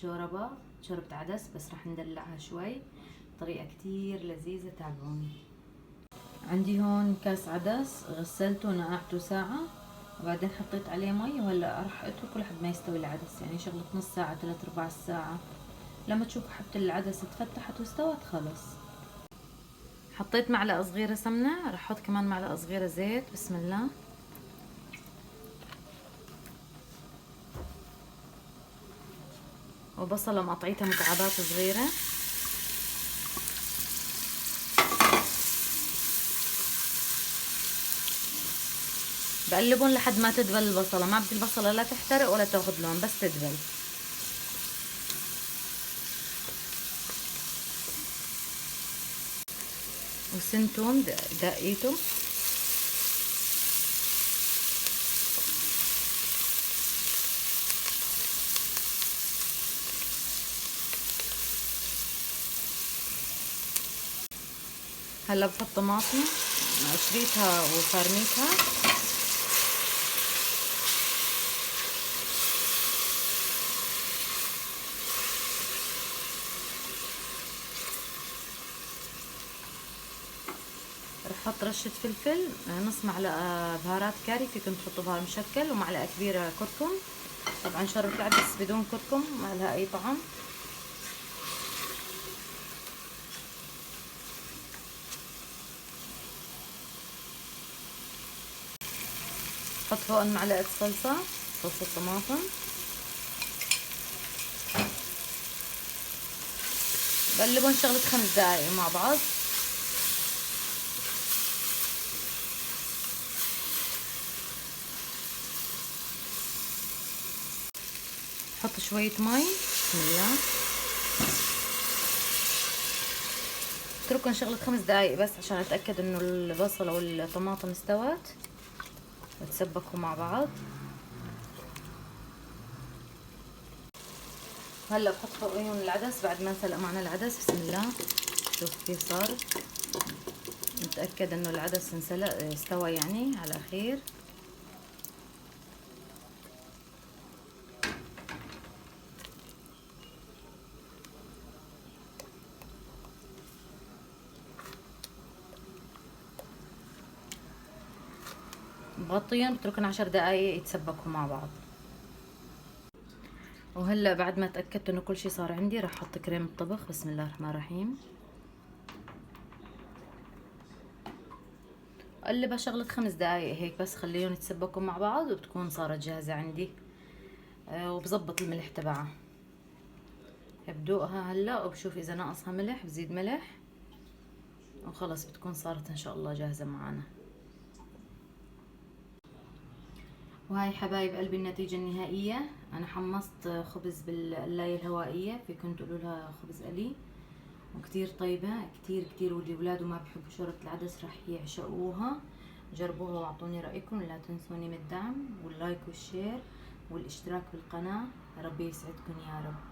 شوربة عدس، بس راح ندلعها شوي. طريقة كتير لذيذة، تابعوني. عندي هون كاس عدس غسلته ونقعته ساعة، وبعدين حطيت عليه مي، وهلا راح اتركه لحد ما يستوي العدس، يعني شغلة نص ساعة 3/4 ساعة. لما تشوفوا حبة العدس اتفتحت واستوت خلص. حطيت معلقة صغيرة سمنة، راح احط كمان معلقة صغيرة زيت. بسم الله. وبصلة مقطعيتها مكعبات صغيرة. بقلبهم لحد ما تدبل البصلة، ما بدي البصلة لا تحترق ولا تاخد لون، بس تدبل. وسنتوم دقيته. هلا بحط طماطم قشريتها وفارميتها. رح احط رشة فلفل، نص معلقة بهارات كاري، فيكم تحطوا بهار مشكل، ومعلقة كبيرة كركم. طبعا شوربة العدس بدون كركم ما لها اي طعم. حط فوق معلقة صلصة طماطم. بقلبهم شغلة 5 دقايق مع بعض. حط شوية مي. بسم الله. اتركهم شغلة 5 دقايق بس عشان اتأكد انه البصلة والطماطم استوت وتسبكوا مع بعض. هلا بحط فوقيهم العدس بعد ما انسلق معنا العدس. بسم الله. شوف كيف صار. نتأكد انه العدس انسلق استوى يعني على الأخير. بغطيهم بتركن 10 دقايق يتسبكوا مع بعض. وهلا بعد ما تأكدت انه كل شي صار عندي، راح احط كريم الطبخ. بسم الله الرحمن الرحيم. قلبها شغلة 5 دقايق هيك بس، خليهم يتسبكوا مع بعض وبتكون صارت جاهزة عندي. وبظبط الملح تبعها. بدوقها هلا وبشوف اذا ناقصها ملح بزيد ملح، وخلص بتكون صارت ان شاء الله جاهزة معنا. وهاي حبايب قلبي النتيجة النهائية. انا حمصت خبز بالقلاية الهوائية، فيكم تقولوا لها خبز قلي، وكتير طيبة كتير كتير. واللي ولادوا ما بحبوا شوربة العدس رح يعشقوها. جربوها واعطوني رأيكم. لا تنسوني من الدعم واللايك والشير والاشتراك بالقناة. ربي يسعدكم يا رب.